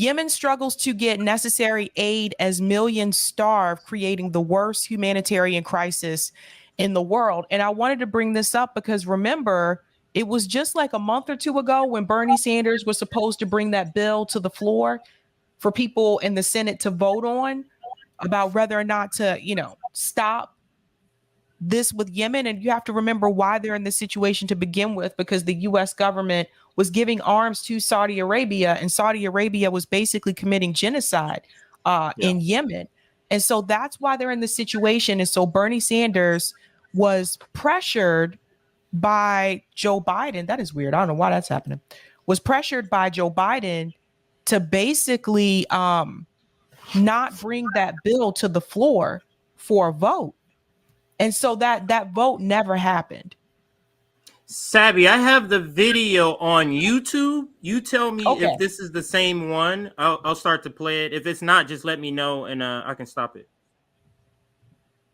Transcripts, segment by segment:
Yemen struggles to get necessary aid as millions starve, creating the worst humanitarian crisis in the world. And I wanted to bring this up because remember, it was just like a month or two ago when Bernie Sanders was supposed to bring that bill to the floor for people in the Senate to vote on about whether or not to, stop this with Yemen. And you have to remember why they're in this situation to begin with, because the US government was giving arms to Saudi Arabia, and Saudi Arabia was basically committing genocide in Yemen. And so that's why they're in this situation. And so Bernie Sanders was pressured by Joe Biden. That is weird. I don't know why that's happening. Was pressured by Joe Biden to basically not bring that bill to the floor for a vote. And so that vote never happened. Sabby, I have the video on YouTube. You tell me if this is the same one. I'll start to play it. If it's not, just let me know and I can stop it.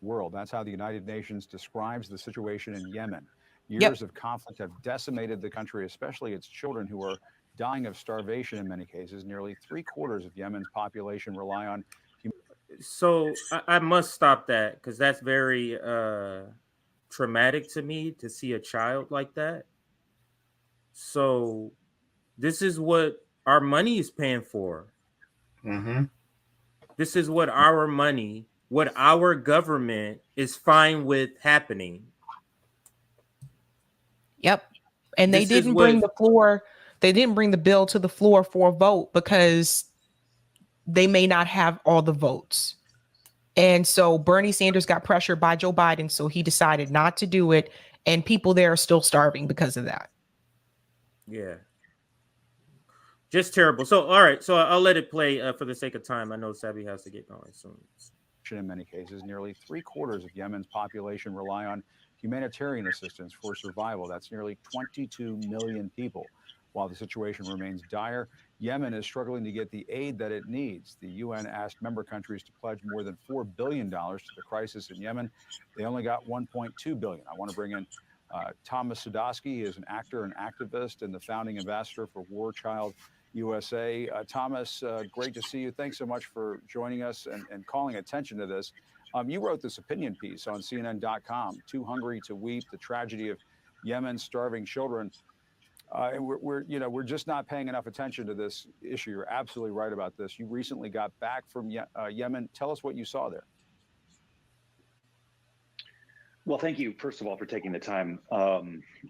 World. That's how the United Nations describes the situation in Yemen. Years of conflict have decimated the country, especially its children who are dying of starvation in many cases. Nearly 3/4 of Yemen's population rely on. So I must stop that because that's very traumatic to me to see a child like that. So this is what our money is paying for. Mm-hmm. This is what our money, what our government is fine with happening. Yep. And they didn't bring the bill to the floor for a vote because they may not have all the votes. And so Bernie Sanders got pressured by Joe Biden, so he decided not to do it. And people there are still starving because of that. Yeah. Just terrible. So, all right. So I'll let it play for the sake of time. I know Sabby has to get going soon. In many cases, nearly 3/4 of Yemen's population rely on humanitarian assistance for survival. That's nearly 22 million people. While the situation remains dire, Yemen is struggling to get the aid that it needs. The UN asked member countries to pledge more than $4 billion to the crisis in Yemen. They only got $1.2 billion. I want to bring in Thomas Sadowski. He is an actor and activist and the founding ambassador for War Child USA. Thomas, great to see you. Thanks so much for joining us and calling attention to this. You wrote this opinion piece on CNN.com, Too Hungry to Weep, the tragedy of Yemen's starving children. And we're just not paying enough attention to this issue. You're absolutely right about this. You recently got back from Yemen. Tell us what you saw there. Well, thank you, first of all, for taking the time.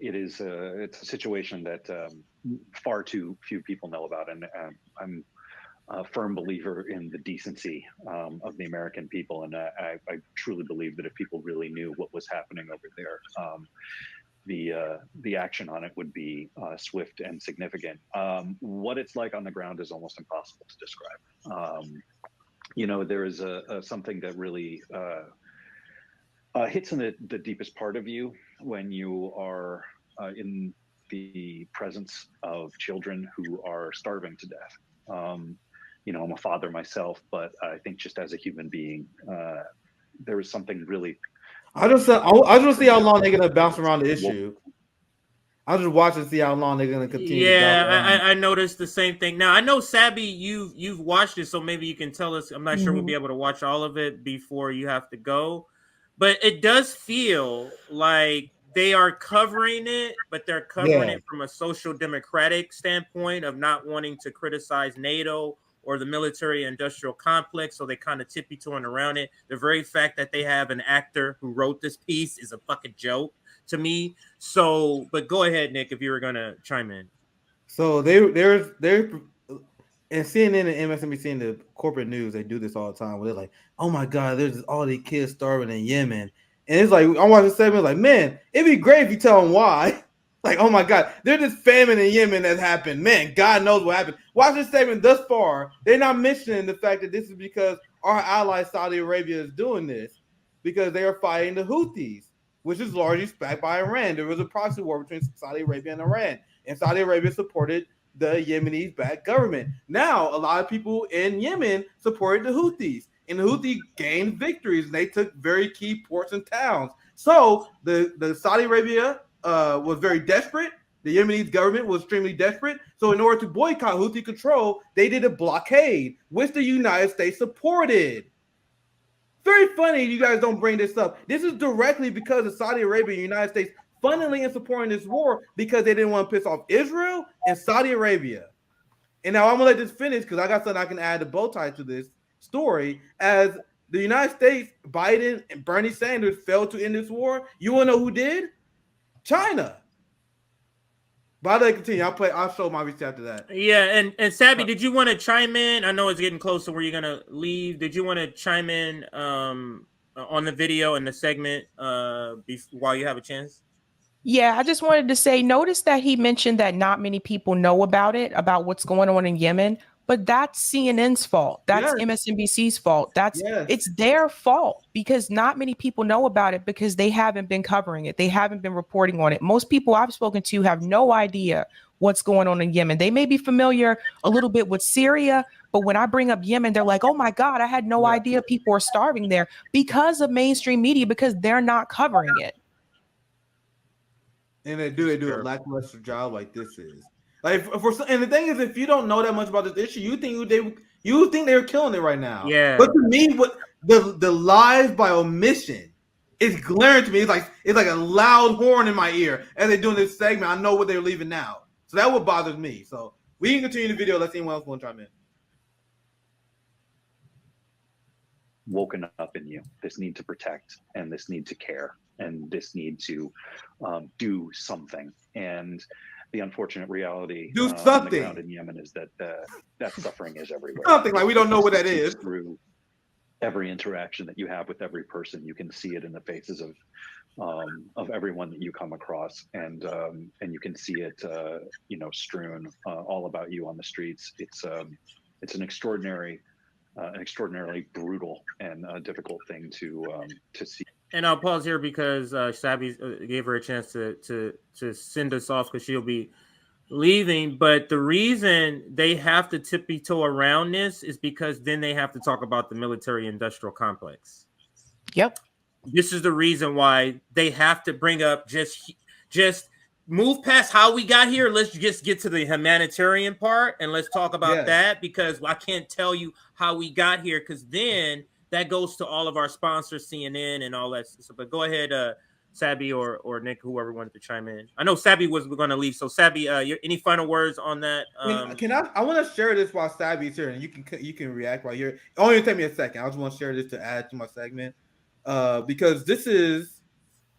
It's a situation that far too few people know about, and I'm a firm believer in the decency of the American people, and I truly believe that if people really knew what was happening over there, the action on it would be swift and significant. What it's like on the ground is almost impossible to describe. There is something that really hits in the deepest part of you when you are in the presence of children who are starving to death. I'm a father myself, but I think just as a human being, there is something really. I just want to see how long they're gonna bounce around the issue. I'll just watch and see how long they're gonna continue. Yeah, I noticed the same thing. Now I know Sabby, you've watched it, so maybe you can tell us. I'm not sure we'll be able to watch all of it before you have to go, but it does feel like they are covering it, but they're covering it from a social democratic standpoint of not wanting to criticize NATO or the military-industrial complex, so they kind of tippy-toeing around it. The very fact that they have an actor who wrote this piece is a fucking joke to me. So, but go ahead, Nick, if you were gonna chime in. So they're and CNN and MSNBC and the corporate news, they do this all the time where they're like, oh my God, there's all these kids starving in Yemen. And it's like, I'm watching the segment like, man, it'd be great if you tell them why. Like, oh my God, there's this famine in Yemen that happened. Man, God knows what happened. Watch this statement thus far. They're not mentioning the fact that this is because our ally Saudi Arabia is doing this because they are fighting the Houthis, which is largely backed by Iran. There was a proxy war between Saudi Arabia and Iran, and Saudi Arabia supported the Yemenis-backed government. Now, a lot of people in Yemen supported the Houthis, and the Houthis gained victories, and they took very key ports and towns. So the Saudi Arabia was very desperate, The Yemeni government was extremely desperate. So in order to boycott Houthi control, they did a blockade, which the United States supported. Very funny you guys don't bring this up. This is directly because of Saudi Arabia and the United States funneling and supporting this war because they didn't want to piss off Israel and Saudi Arabia. And now I'm going to let this finish because I got something I can add a bow tie to this story. As the United States, Biden and Bernie Sanders failed to end this war, you want to know who did? China. But I'll let it continue. I'll show my receipt after that. Yeah, and Sabby, did you want to chime in? I know it's getting close to where you're gonna leave. Did you want to chime in on the video and the segment while you have a chance? Yeah, I just wanted to say, notice that he mentioned that not many people know about it, about what's going on in Yemen, but that's CNN's fault. That's MSNBC's fault. It's their fault because not many people know about it because they haven't been covering it. They haven't been reporting on it. Most people I've spoken to have no idea what's going on in Yemen. They may be familiar a little bit with Syria, but when I bring up Yemen, they're like, oh my God, I had no idea people are starving there because of mainstream media, because they're not covering it. And they do a lackluster job like this is. Like and the thing is, if you don't know that much about this issue, you think they were killing it right now. Yeah. But to me, what the lies by omission is glaring to me. It's like a loud horn in my ear as they're doing this segment. I know what they're leaving out. So that's what bothers me. So we can continue the video. Let's see anyone else want to chime in. Woken up in you, this need to protect and this need to care and this need to do something. And the unfortunate reality do on the something ground in Yemen is that that suffering is everywhere. Something like we don't know what that is. Through every interaction that you have with every person, you can see it in the faces of everyone that you come across, and you can see it strewn all about you on the streets. It's an extraordinarily brutal and difficult thing to see. And I'll pause here because Sabby gave her a chance to send us off because she'll be leaving. But the reason they have to tippy-toe around this is because then they have to talk about the military-industrial complex. Yep. This is the reason why they have to bring up just move past how we got here. Let's just get to the humanitarian part and let's talk about that, because I can't tell you how we got here because then that goes to all of our sponsors, CNN and all that stuff. But go ahead, Sabby or Nick, whoever wanted to chime in. I know Sabby was going to leave. So Sabby, any final words on that? I want to share this while Sabby's here, and you can react while you're. Only take me a second. I just want to share this to add to my segment, because this is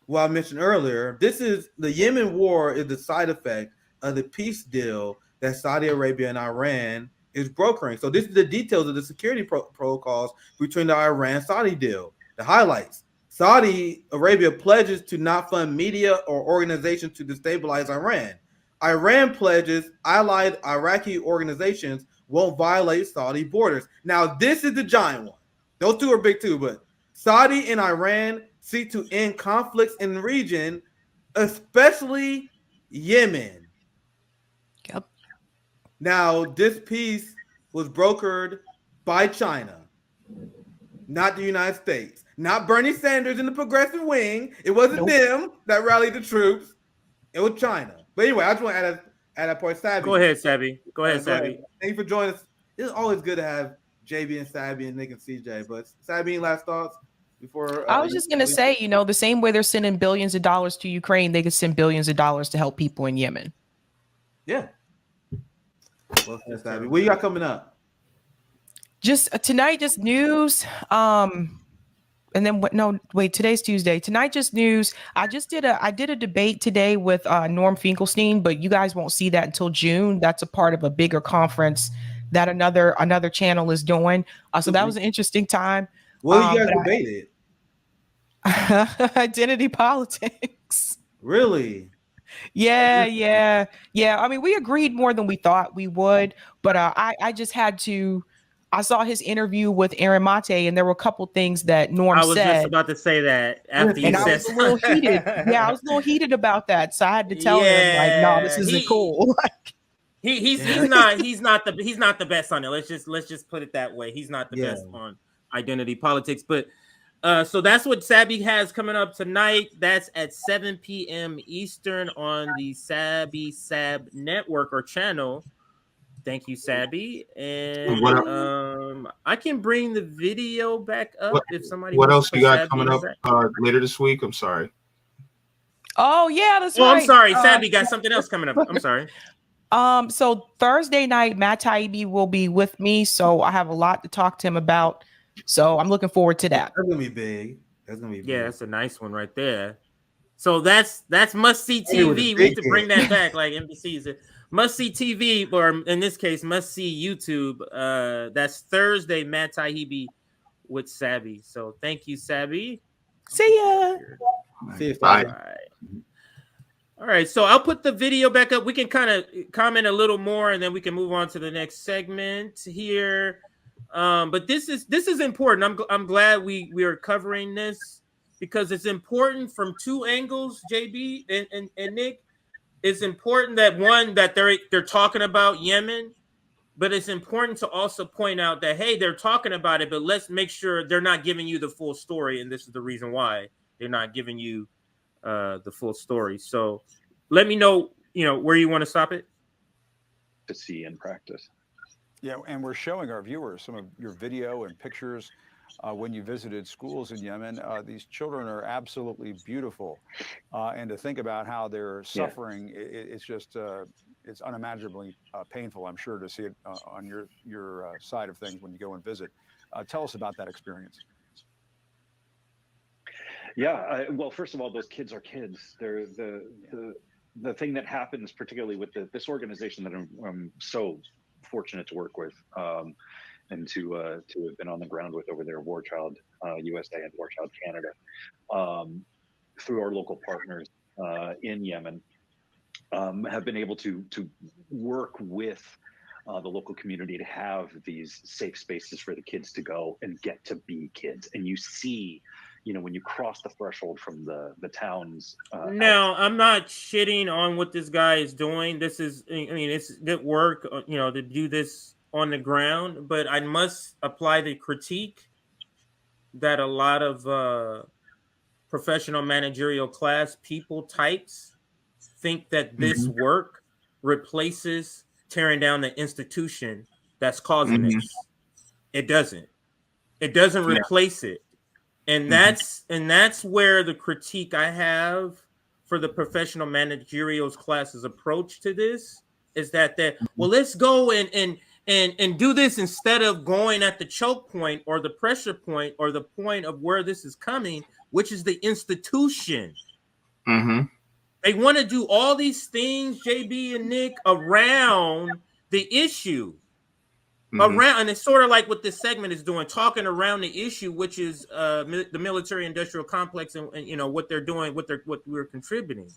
what I mentioned earlier. This is the Yemen war is the side effect of the peace deal that Saudi Arabia and Iran is brokering. So this is the details of the security protocols between the Iran-Saudi deal. The highlights: Saudi Arabia pledges to not fund media or organizations to destabilize Iran. Iran pledges allied Iraqi organizations won't violate Saudi borders. Now, this is the giant one. Those two are big too, but Saudi and Iran seek to end conflicts in the region, especially Yemen. Yep. Now, this peace was brokered by China, not the United States, not Bernie Sanders in the progressive wing. It wasn't them that rallied the troops. It was China. But anyway, I just want to add that point. Sabby. Go ahead, Sabby. Sabby. Thank you for joining us. It's always good to have JB and Sabby and Nick and CJ. But Sabby, last thoughts before? I was just going to say, the same way they're sending billions of dollars to Ukraine, they could send billions of dollars to help people in Yemen. Yeah. Well, Sabby, what you got coming up? Just tonight, just news. And then what? No, wait. Today's Tuesday. Tonight, just news. I did a debate today with Norm Finkelstein, but you guys won't see that until June. That's a part of a bigger conference that another channel is doing. So that was an interesting time. Well, you guys debated identity politics. Really? Yeah. I mean, we agreed more than we thought we would, but I just had to. I saw his interview with Aaron Mate, and there were a couple things that Norm said. I was just about to say that after you said. I was a little heated. Yeah, I was a little heated about that, so I had to tell him, like, no, this isn't cool. He's not the best on it. Let's just put it that way. He's not the best on identity politics. But So that's what Sabby has coming up tonight. That's at 7 p.m. Eastern on the Sabby Sab network or channel. Thank you, Sabby. And I can bring the video back up if somebody What wants else to you put got Sabby coming in the up back. later this week? I'm sorry. Oh yeah, that's Oh, right. I'm sorry. Sabby got something else coming up. I'm sorry. So Thursday night, Matt Taibbi will be with me, so I have a lot to talk to him about. So I'm looking forward to that. That's gonna be big. That's gonna be big. Yeah, that's a nice one right there. So that's must see Hey, with the TV. We need big to bring head. that back, like NBC's must see TV, or in this case, must see YouTube. That's Thursday, Matt Taibbi with Sabby. So thank you, Sabby. See ya. See you, Bye. All right, so I'll put the video back up. We can kind of comment a little more, and then we can move on to the next segment here. But this is important. I'm glad we are covering this because it's important from two angles. JB and Nick, it's important that one that they're talking about Yemen, but it's important to also point out that hey, they're talking about it, but let's make sure they're not giving you the full story, and this is the reason why they're not giving you the full story. So let me know, where you want to stop it. To see in practice. Yeah, and we're showing our viewers some of your video and pictures when you visited schools in Yemen. These children are absolutely beautiful, and to think about how they're suffering, it's just it's unimaginably painful. I'm sure to see it on your side of things when you go and visit. Tell us about that experience. Yeah, well, first of all, those kids are kids. They're the thing that happens, particularly with this organization that I'm so fortunate to work with, and to have been on the ground with over there, War Child USA and War Child Canada, through our local partners in Yemen, have been able to work with the local community to have these safe spaces for the kids to go and get to be kids. And you see, when you cross the threshold from the towns. Now, I'm not shitting on what this guy is doing. This is, it's good work, to do this on the ground, but I must apply the critique that a lot of professional managerial class people types think that this work replaces tearing down the institution that's causing this. It doesn't. It doesn't replace it. And that's where the critique I have for the professional managerial class's approach to this is that well, let's go and do this instead of going at the choke point or the pressure point or the point of where this is coming, which is the institution. They want to do all these things, JB and Nick, around the issue. Around, and it's sort of like what this segment is doing, talking around the issue, which is the military-industrial complex and what they're doing, what we're contributing,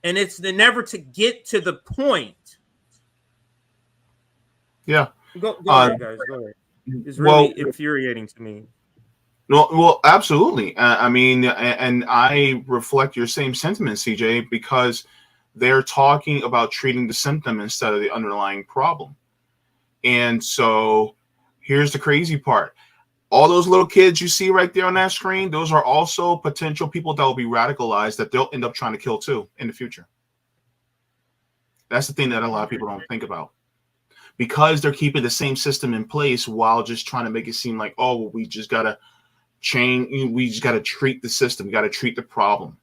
and it's never to get to the point. Yeah, go ahead, guys. Go ahead. It's really infuriating to me. Well, absolutely. I mean, and I reflect your same sentiment, CJ, because they're talking about treating the symptom instead of the underlying problem. And so here's the crazy part. All those little kids you see right there on that screen, those are also potential people that will be radicalized that they'll end up trying to kill too in the future. That's the thing that a lot of people don't think about. Because they're keeping the same system in place while just trying to make it seem like, oh, well, we just got to change. We just got to treat the system. We got to treat the problem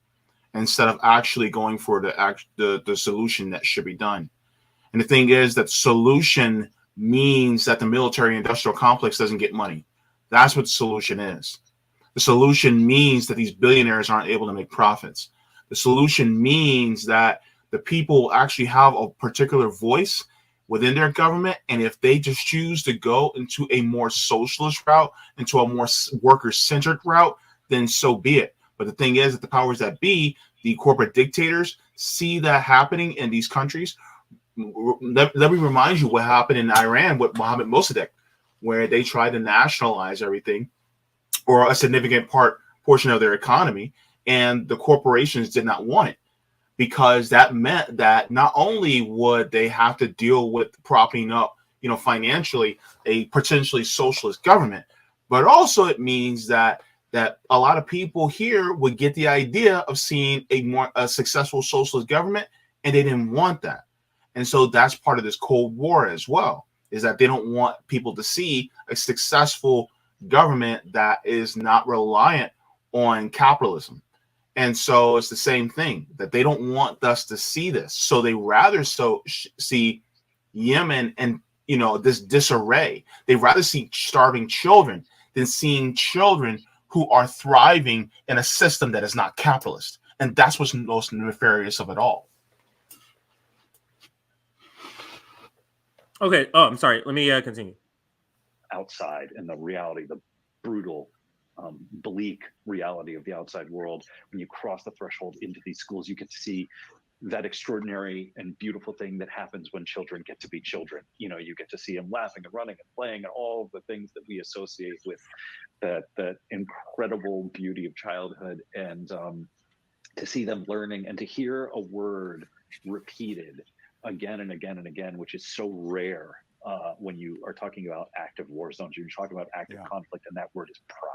instead of actually going for the solution that should be done. And the thing is that solution means that the military industrial complex doesn't get money. That's what the solution is. The solution means that these billionaires aren't able to make profits. The solution means that the people actually have a particular voice within their government. And if they just choose to go into a more socialist route, into a more worker-centered route, then so be it. But the thing is that the powers that be, the corporate dictators, see that happening in these countries. Let me remind you what happened in Iran with Mohammed Mossadegh, where they tried to nationalize everything or a significant portion of their economy, and the corporations did not want it because that meant that not only would they have to deal with propping up, financially a potentially socialist government, but also it means that that a lot of people here would get the idea of seeing a successful socialist government, and they didn't want that. And so that's part of this Cold War as well, is that they don't want people to see a successful government that is not reliant on capitalism. And so it's the same thing, that they don't want us to see this. So they rather see Yemen and, this disarray. They rather see starving children than seeing children who are thriving in a system that is not capitalist. And that's what's most nefarious of it all. Okay. Oh, I'm sorry. Let me continue. Outside and the reality, the brutal, bleak reality of the outside world. When you cross the threshold into these schools, you get to see that extraordinary and beautiful thing that happens when children get to be children. You get to see them laughing and running and playing and all of the things that we associate with that incredible beauty of childhood, and to see them learning and to hear a word repeated again and again and again, which is so rare when you are talking about active war zones. You're talking about active conflict, and that word is pride.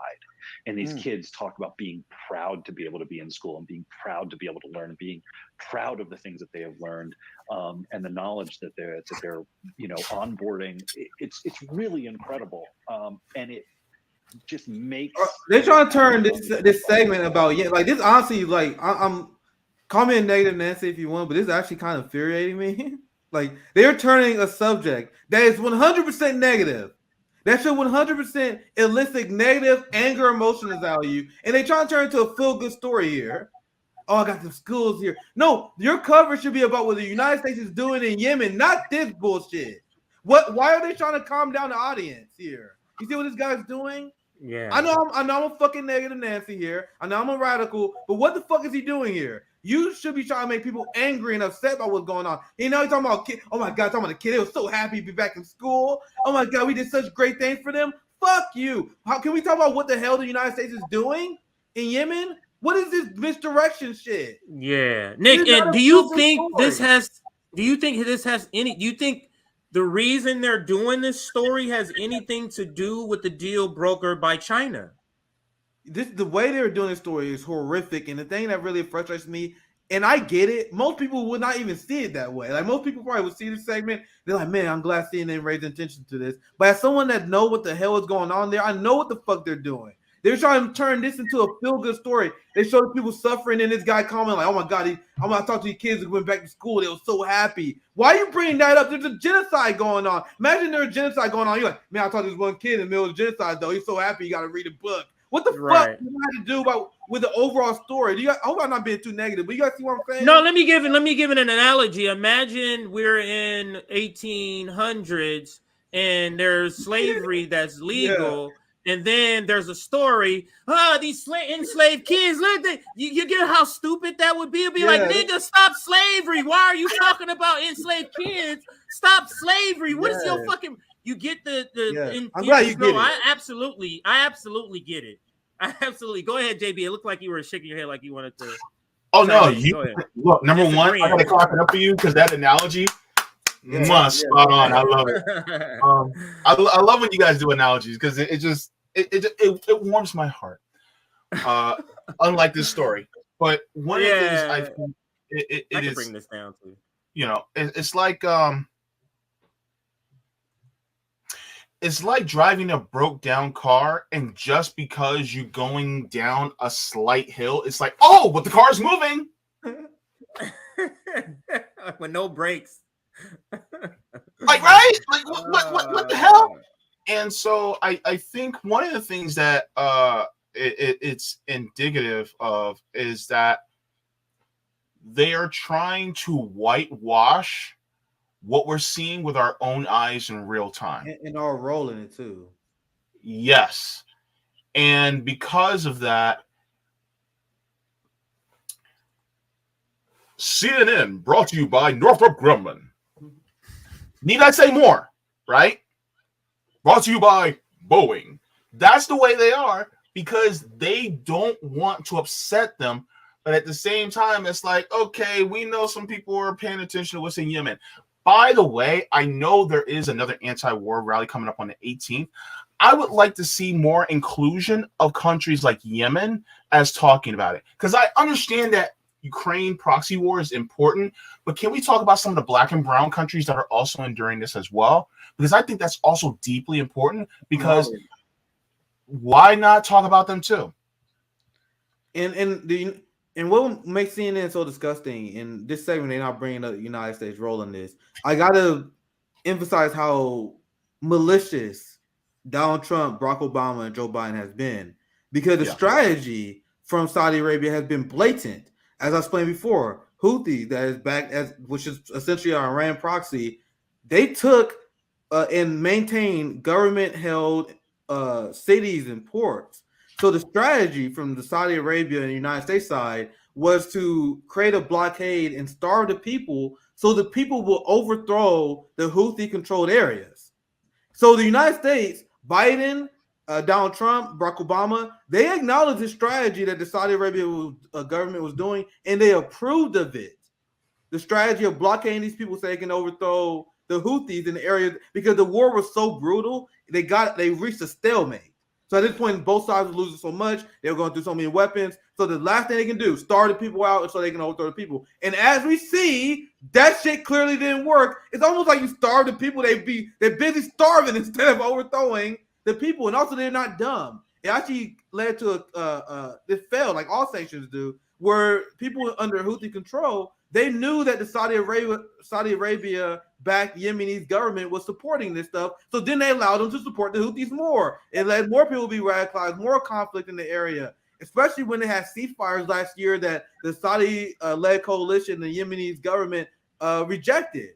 And these kids talk about being proud to be able to be in school, and being proud to be able to learn, and being proud of the things that they have learned, and the knowledge that they're onboarding. It's really incredible, and it just makes. They're trying to turn this segment about this. Honestly, I'm call me a negative Nancy if you want, but this is actually kind of infuriating me. They're turning a subject that is 100% negative, that should 100% elicit negative anger emotions out of you, and they try to turn it into a feel-good story here. Oh, I got the schools here. No, your coverage should be about what the United States is doing in Yemen, not this bullshit. Why are they trying to calm down the audience here? You see what this guy's doing? Yeah. I know I'm a fucking negative Nancy here. I know I'm a radical, but what the fuck is he doing here? You should be trying to make people angry and upset about what's going on. He's talking about kid. Oh my God, talking about the kid. They were so happy to be back in school. Oh my God, we did such great things for them. Fuck you. How can we talk about what the hell the United States is doing in Yemen? What is this misdirection shit? Yeah, Nick. And do you think this has any? Do you think the reason they're doing this story has anything to do with the deal brokered by China? The way they're doing this story is horrific, and the thing that really frustrates me, and I get it, most people would not even see it that way. Most people probably would see this segment, they're like, man, I'm glad CNN raised attention to this. But as someone that knows what the hell is going on there, I know what the fuck they're doing. They're trying to turn this into a feel-good story. They show people suffering, and this guy commenting like, oh my God, I'm going to talk to these kids who went back to school. They were so happy. Why are you bringing that up? There's a genocide going on. Imagine there's a genocide going on. You're like, man, I talked to this one kid in the middle of the genocide, though. He's so happy he got to read a book. What the fuck do you have to do with the overall story? I hope I'm not being too negative, but you guys see what I'm saying? No, let me give an analogy. Imagine we're in 1800s and there's slavery that's legal. Yeah. And then there's a story. These enslaved kids. You get how stupid that would be? It'd be like, nigga, stop slavery. Why are you talking about enslaved kids? Stop slavery. What is your fucking? You get the. I'm glad you get it. I absolutely get it. I absolutely. Go ahead, JB. It looked like you were shaking your head like you wanted to. Oh no! Look, number one, I gotta clap it up for you because that analogy. Spot on. I love it. I love when you guys do analogies because it warms my heart. Unlike this story, but one of the things I think it I can is, bring this down to. It's like driving a broke down car, and just because you're going down a slight hill, it's like, oh, but the car's moving. With no brakes. Right? What the hell? And so I think one of the things that it's indicative of is that they are trying to whitewash what we're seeing with our own eyes in real time. And our role in it too. Yes. And because of that, CNN brought to you by Northrop Grumman. Need I say more, right? Brought to you by Boeing. That's the way they are because they don't want to upset them. But at the same time, it's like, okay, we know some people are paying attention to what's in Yemen. By the way, I know there is another anti-war rally coming up on the 18th. I would like to see more inclusion of countries like Yemen as talking about it. Because I understand that Ukraine proxy war is important, but can we talk about some of the black and brown countries that are also enduring this as well? Because I think that's also deeply important, because why not talk about them too? And what makes CNN so disgusting in this segment, they're not bringing the United States role in this. I gotta emphasize how malicious Donald Trump, Barack Obama, and Joe Biden has been, because the strategy from Saudi Arabia has been blatant. As I explained before, Houthi, that is backed as, which is essentially our Iran proxy, they took and maintained government-held cities and ports. So the strategy from the Saudi Arabia and the United States side was to create a blockade and starve the people, so the people will overthrow the Houthi-controlled areas. So the United States, Biden, Donald Trump, Barack Obama, they acknowledged the strategy that the Saudi Arabia government was doing, and they approved of it. The strategy of blockading these people so they can overthrow the Houthis in the area, because the war was so brutal, they reached a stalemate. So at this point, both sides were losing so much, they were going through so many weapons. So the last thing they can do, starve the people out so they can overthrow the people. And as we see, that shit clearly didn't work. It's almost like you starve the people, they're busy starving instead of overthrowing the people. And also, they're not dumb. It actually led to it failed, like all sanctions do, where people under Houthi control, they knew that the Saudi Arabia-backed Yemenese government was supporting this stuff. So then they allowed them to support the Houthis more. It led more people to be radicalized, more conflict in the area, especially when they had ceasefires last year that the Saudi-led coalition, the Yemenese government, rejected.